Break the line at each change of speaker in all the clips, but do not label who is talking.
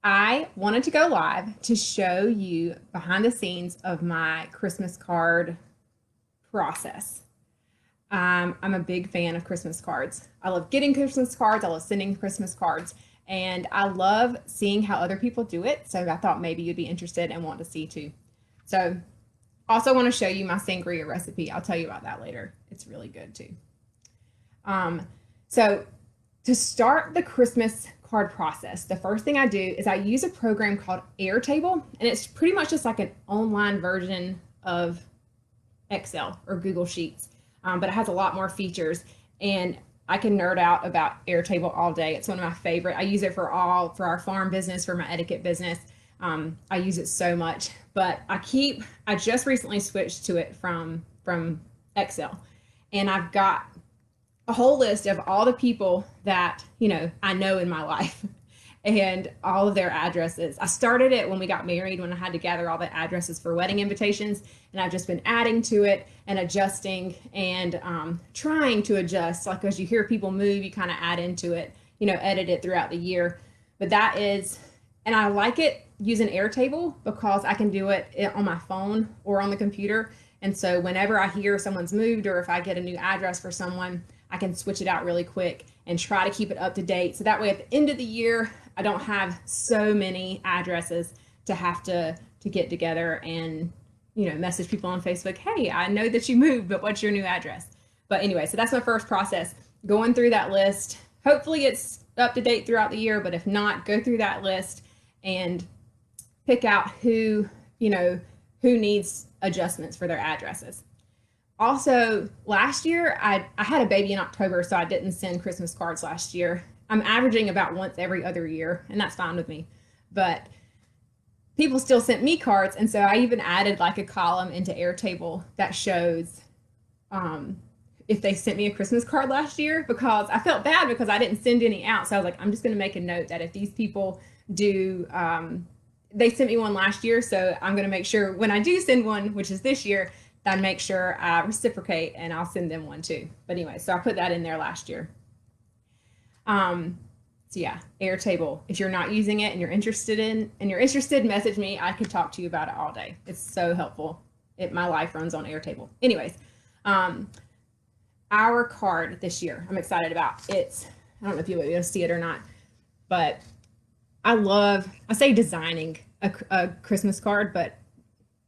I wanted to go live to show you behind the scenes of my Christmas card process. I'm a big fan of Christmas cards. I love getting Christmas cards. I love sending Christmas cards. And I love seeing how other people do it. So I thought maybe you'd be interested and want to see too. So also want to show you my sangria recipe. I'll tell you about that later. It's really good too. So to start the Christmas card process, the first thing I do is I use a program called Airtable, and it's pretty much just like an online version of Excel or Google Sheets, but it has a lot more features, and I can nerd out about Airtable all day. It's one of my favorite. I use it for our farm business, for my etiquette business. I use it so much, but I just recently switched to it from Excel, and I've got a whole list of all the people that, I know in my life and all of their addresses. I started it when we got married, when I had to gather all the addresses for wedding invitations, and I've just been adding to it and adjusting and trying to adjust. Like as you hear people move, you kind of add into it, edit it throughout the year. But and I like it using Airtable because I can do it on my phone or on the computer. And so whenever I hear someone's moved or if I get a new address for someone, I can switch it out really quick and try to keep it up to date. So that way at the end of the year, I don't have so many addresses to have to get together and, message people on Facebook, hey, I know that you moved, but what's your new address? But anyway, so that's my first process, going through that list. Hopefully it's up to date throughout the year, but if not, go through that list and pick out who needs adjustments for their addresses. Also, last year, I had a baby in October, so I didn't send Christmas cards last year. I'm averaging about once every other year, and that's fine with me. But people still sent me cards, and so I even added like a column into Airtable that shows if they sent me a Christmas card last year, because I felt bad because I didn't send any out. So I was like, I'm just going to make a note that if these people do, they sent me one last year, so I'm going to make sure when I do send one, which is this year, I make sure I reciprocate and I'll send them one too. But anyway, so I put that in there last year. So yeah, Airtable. If you're not using it and you're interested, message me. I could talk to you about it all day. It's so helpful. My life runs on Airtable. Anyways, our card this year, I'm excited about. I don't know if you'll be able to see it or not, but I say designing a Christmas card, but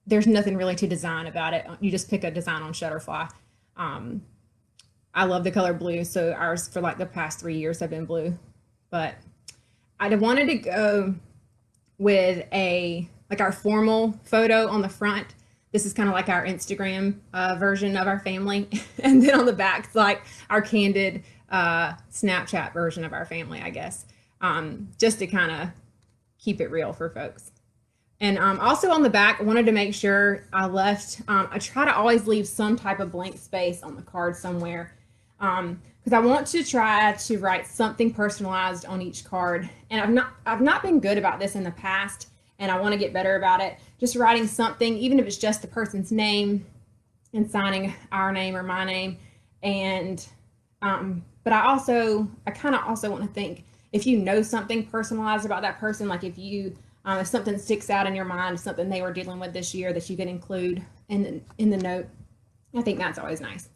there's nothing really to design about it. You just pick a design on Shutterfly. I love the color blue, so ours for like the past 3 years have been blue. But I wanted to go with our formal photo on the front. This is kind of like our Instagram version of our family. And then on the back, it's like our candid Snapchat version of our family, I guess, just to kind of keep it real for folks. And also on the back, I wanted to make sure I try to always leave some type of blank space on the card somewhere, because I want to try to write something personalized on each card. And I've not been good about this in the past, and I want to get better about it. Just writing something, even if it's just the person's name and signing our name or my name. And but I kind of also want to think, if you know something personalized about that person, like if something sticks out in your mind, something they were dealing with this year that you can include in the note, I think that's always nice.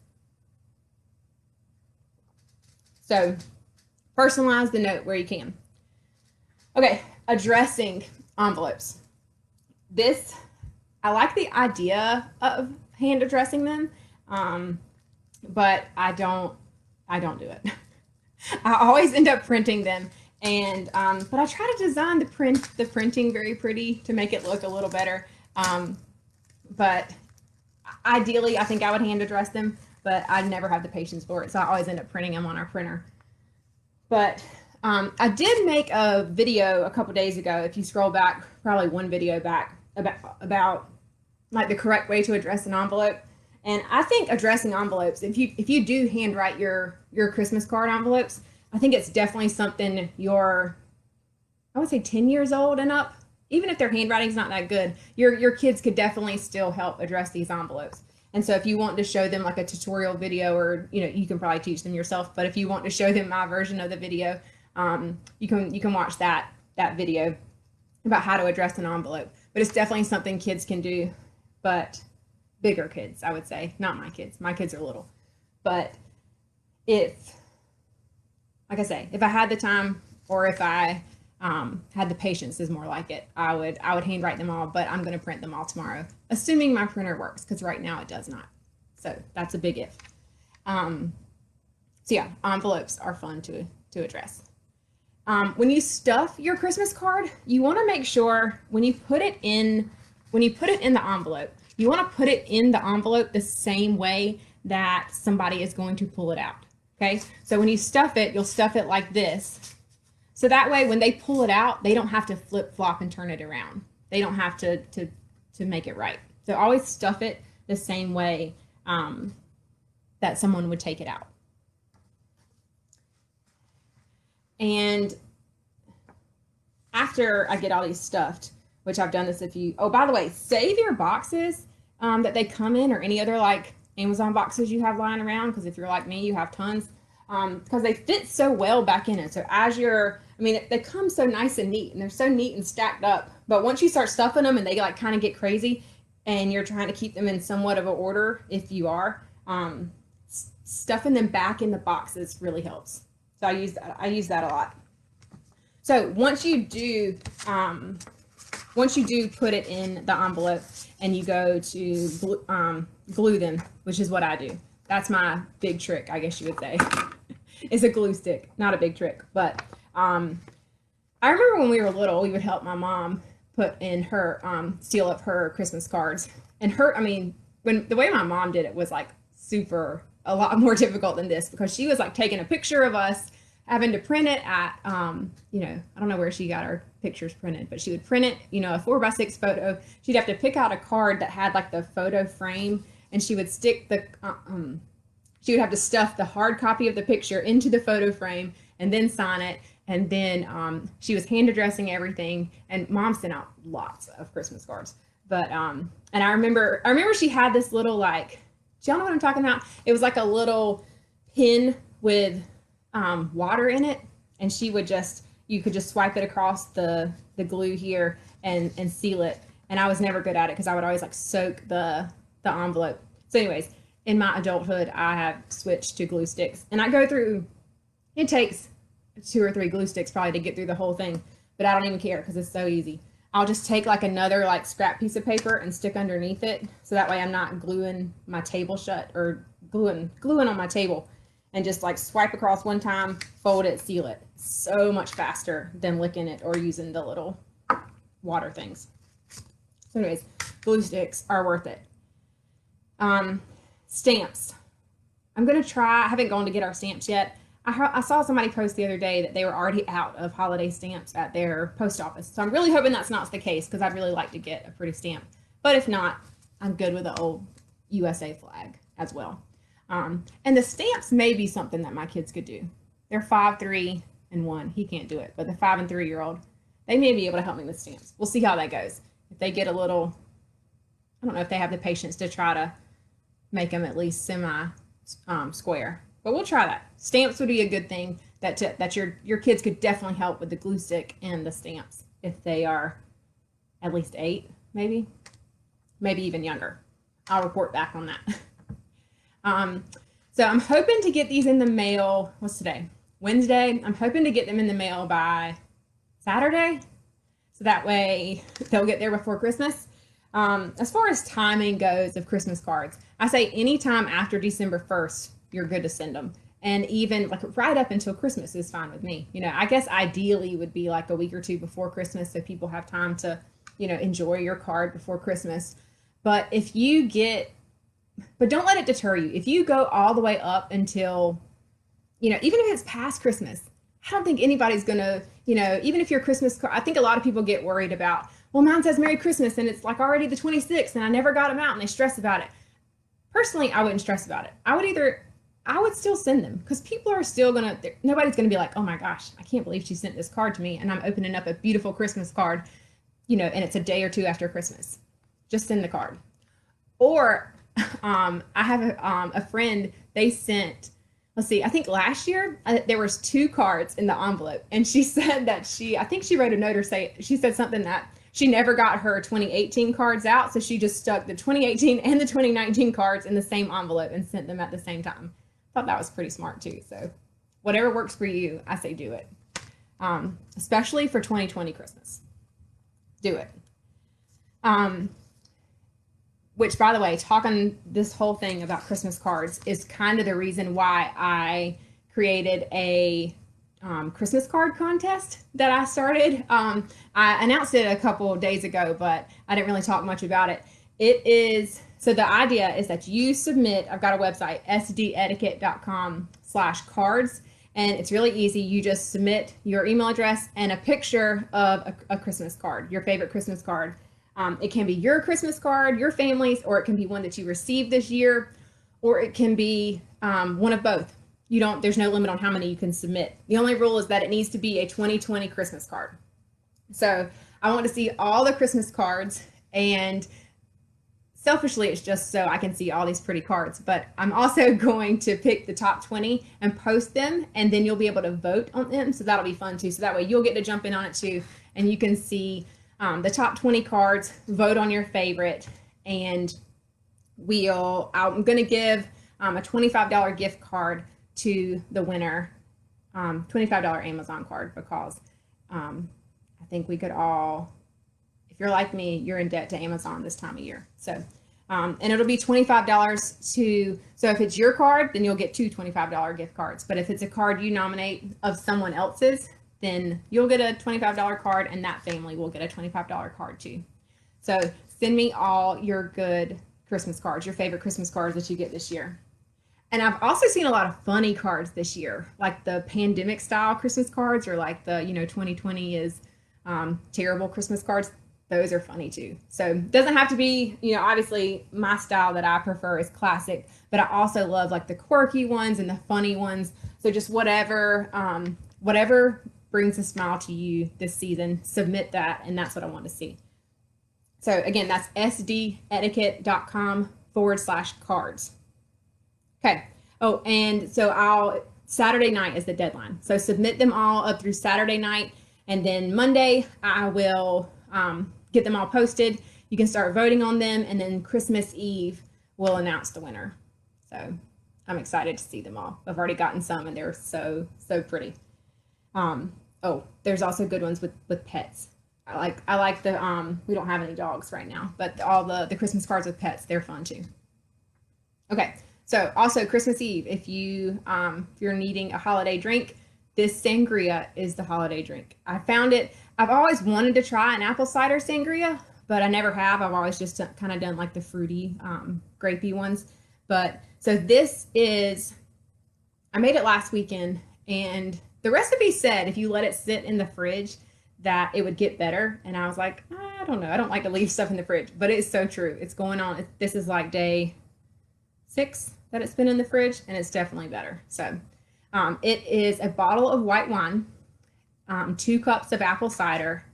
So personalize the note where you can. Okay, addressing envelopes. I like the idea of hand addressing them, but I don't do it. I always end up printing them. And but I try to design the printing very pretty to make it look a little better. But ideally, I think I would hand address them, but I never have the patience for it, so I always end up printing them on our printer. But I did make a video a couple days ago. If you scroll back, probably one video back, about like the correct way to address an envelope. And I think addressing envelopes, if you do handwrite your Christmas card envelopes, I think it's definitely something I would say 10 years old and up. Even if their handwriting's not that good, your kids could definitely still help address these envelopes. And so if you want to show them like a tutorial video, or you can probably teach them yourself, but if you want to show them my version of the video, you can watch that video. about how to address an envelope, but it's definitely something kids can do, but bigger kids, I would say, not my kids. My kids are little, but if, like I say, if I had the time or if I had the patience is more like it, I would handwrite them all, but I'm going to print them all tomorrow, assuming my printer works, because right now it does not. So that's a big if. So yeah, envelopes are fun to address. When you stuff your Christmas card, you want to make sure when you put it in the envelope, you want to put it in the envelope the same way that somebody is going to pull it out. Okay, so when you stuff it, you'll stuff it like this. So that way, when they pull it out, they don't have to flip flop and turn it around. They don't have to make it right. So always stuff it the same way that someone would take it out. And after I get all these stuffed, which I've done this oh, by the way, save your boxes that they come in, or any other like Amazon boxes you have lying around, because if you're like me, you have tons, because they fit so well back in it. So as they come so nice and neat, and they're so neat and stacked up, but once you start stuffing them and they like kind of get crazy and you're trying to keep them in somewhat of an order, if you are, stuffing them back in the boxes really helps. So I use that a lot. So once you do put it in the envelope and you go to glue them, which is what I do. That's my big trick, I guess you would say, is a glue stick. Not a big trick, but I remember when we were little, we would help my mom put in her seal up her Christmas cards. And when the way my mom did it was like a lot more difficult than this, because she was like taking a picture of us, having to print it at, I don't know where she got our pictures printed, but she would print it, a 4x6 photo. She'd have to pick out a card that had like the photo frame, and she would stick she would have to stuff the hard copy of the picture into the photo frame and then sign it. And then she was hand addressing everything, and Mom sent out lots of Christmas cards. But and I remember she had this little, like, do y'all know what I'm talking about? It was like a little pin with water in it, and you could just swipe it across the glue here and seal it. And I was never good at it because I would always like soak the envelope. So anyways, in my adulthood, I have switched to glue sticks, and I go through, it takes 2 or 3 glue sticks probably to get through the whole thing, but I don't even care because it's so easy. I'll just take like another like scrap piece of paper and stick underneath it, so that way I'm not gluing my table shut or gluing on my table, and just like swipe across one time, fold it, seal it. So much faster than licking it or using the little water things. So anyways, glue sticks are worth it. Stamps. I'm gonna try, I haven't gone to get our stamps yet. I saw somebody post the other day that they were already out of holiday stamps at their post office. So I'm really hoping that's not the case, because I'd really like to get a pretty stamp. But if not, I'm good with the old USA flag as well. And the stamps may be something that my kids could do. They're 5, 3, and 1. He can't do it. But the 5 and 3-year-old, they may be able to help me with stamps. We'll see how that goes. If they get a little, I don't know if they have the patience to try to make them at least semi square. But we'll try that. Stamps would be a good thing that your kids could definitely help with the glue stick and the stamps if they are at least 8, maybe even younger. I'll report back on that. So I'm hoping to get these in the mail. What's today? Wednesday. I'm hoping to get them in the mail by Saturday, so that way they'll get there before Christmas. As far as timing goes of Christmas cards, I say anytime after December 1st, you're good to send them. And even like right up until Christmas is fine with me. I guess ideally would be like a week or 2 before Christmas, so people have time to, enjoy your card before Christmas. But but don't let it deter you. If you go all the way up until, even if it's past Christmas, I don't think anybody's gonna, even if your Christmas card, I think a lot of people get worried about, well, mine says Merry Christmas and it's like already the 26th and I never got them out, and they stress about it. Personally, I wouldn't stress about it. I would still send them, because people are still nobody's gonna be like, oh my gosh, I can't believe she sent this card to me, and I'm opening up a beautiful Christmas card, and it's a day or 2 after Christmas. Just send the card. Or I have a friend, they sent let's see, I think last year there was 2 cards in the envelope, and she said that I think she wrote a note, or she said something that she never got her 2018 cards out, so she just stuck the 2018 and the 2019 cards in the same envelope and sent them at the same time. Thought that was pretty smart too. So whatever works for you, I say do it. Especially for 2020 Christmas. Do it. Which, by the way, talking this whole thing about Christmas cards is kind of the reason why I created a Christmas card contest that I started. I announced it a couple of days ago, but I didn't really talk much about it. So the idea is that you submit, I've got a website, sdetiquette.com/cards, and it's really easy. You just submit your email address and a picture of a Christmas card, your favorite Christmas card. It can be your Christmas card, your family's, or it can be one that you received this year, or it can be one of both. There's no limit on how many you can submit. The only rule is that it needs to be a 2020 Christmas card. So I want to see all the Christmas cards, and selfishly, it's just so I can see all these pretty cards, but I'm also going to pick the top 20 and post them, and then you'll be able to vote on them. So that'll be fun too. So that way you'll get to jump in on it too, and you can see the top 20 cards, vote on your favorite, and I'm going to give a $25 gift card to the winner, $25 Amazon card, because I think we could all, if you're like me, you're in debt to Amazon this time of year. So, and it'll be $25 so if it's your card, then you'll get 2 $25 gift cards. But if it's a card you nominate of someone else's, then you'll get a $25 card, and that family will get a $25 card too. So send me all your good Christmas cards, your favorite Christmas cards that you get this year. And I've also seen a lot of funny cards this year, like the pandemic style Christmas cards, or like the 2020 is terrible Christmas cards. Those are funny too. So it doesn't have to be, obviously my style that I prefer is classic, but I also love like the quirky ones and the funny ones. So just whatever brings a smile to you this season, submit that, and that's what I want to see. So again, that's sdetiquette.com/cards. Okay. Oh, and so Saturday night is the deadline. So submit them all up through Saturday night, and then Monday I will get them all posted. You can start voting on them, and then Christmas Eve we'll announce the winner. So I'm excited to see them all. I've already gotten some, and they're so pretty. There's also good ones with pets. I like the we don't have any dogs right now, but all the Christmas cards with pets, they're fun too. Okay, so also Christmas Eve, if you're needing a holiday drink, this sangria is the holiday drink. I found it. I've always wanted to try an apple cider sangria, but I never have. I've always just kind of done like the fruity, grapey ones. But so this is, I made it last weekend, and the recipe said if you let it sit in the fridge that it would get better. And I was like, I don't know. I don't like to leave stuff in the fridge, but it's so true. It's going on. This is like day 6 that it's been in the fridge, and it's definitely better. So it is a bottle of white wine, 2 cups of apple cider,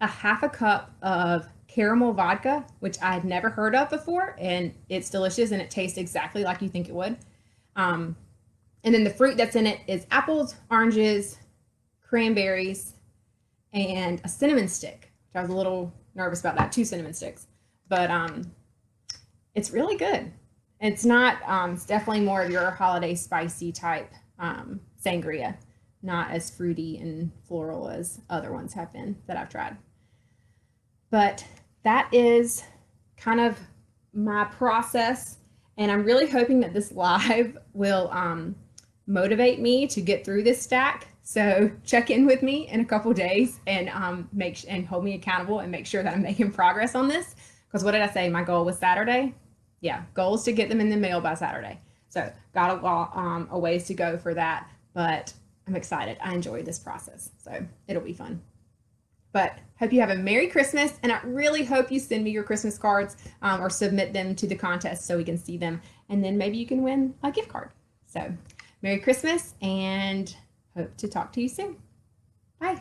a half a cup of caramel vodka, which I had never heard of before, and it's delicious, and it tastes exactly like you think it would. And then the fruit that's in it is apples, oranges, cranberries, and a cinnamon stick, which I was a little nervous about that, 2 cinnamon sticks. But it's really good. It's not, it's definitely more of your holiday spicy type sangria, not as fruity and floral as other ones have been that I've tried. But that is kind of my process, and I'm really hoping that this live will motivate me to get through this stack. So check in with me in a couple days and hold me accountable and make sure that I'm making progress on this. Because what did I say? My goal was Saturday. Yeah, goal is to get them in the mail by Saturday. So got a ways to go for that, but I'm excited. I enjoyed this process, so it'll be fun. But hope you have a Merry Christmas, and I really hope you send me your Christmas cards or submit them to the contest so we can see them, and then maybe you can win a gift card. So Merry Christmas, and hope to talk to you soon. Bye.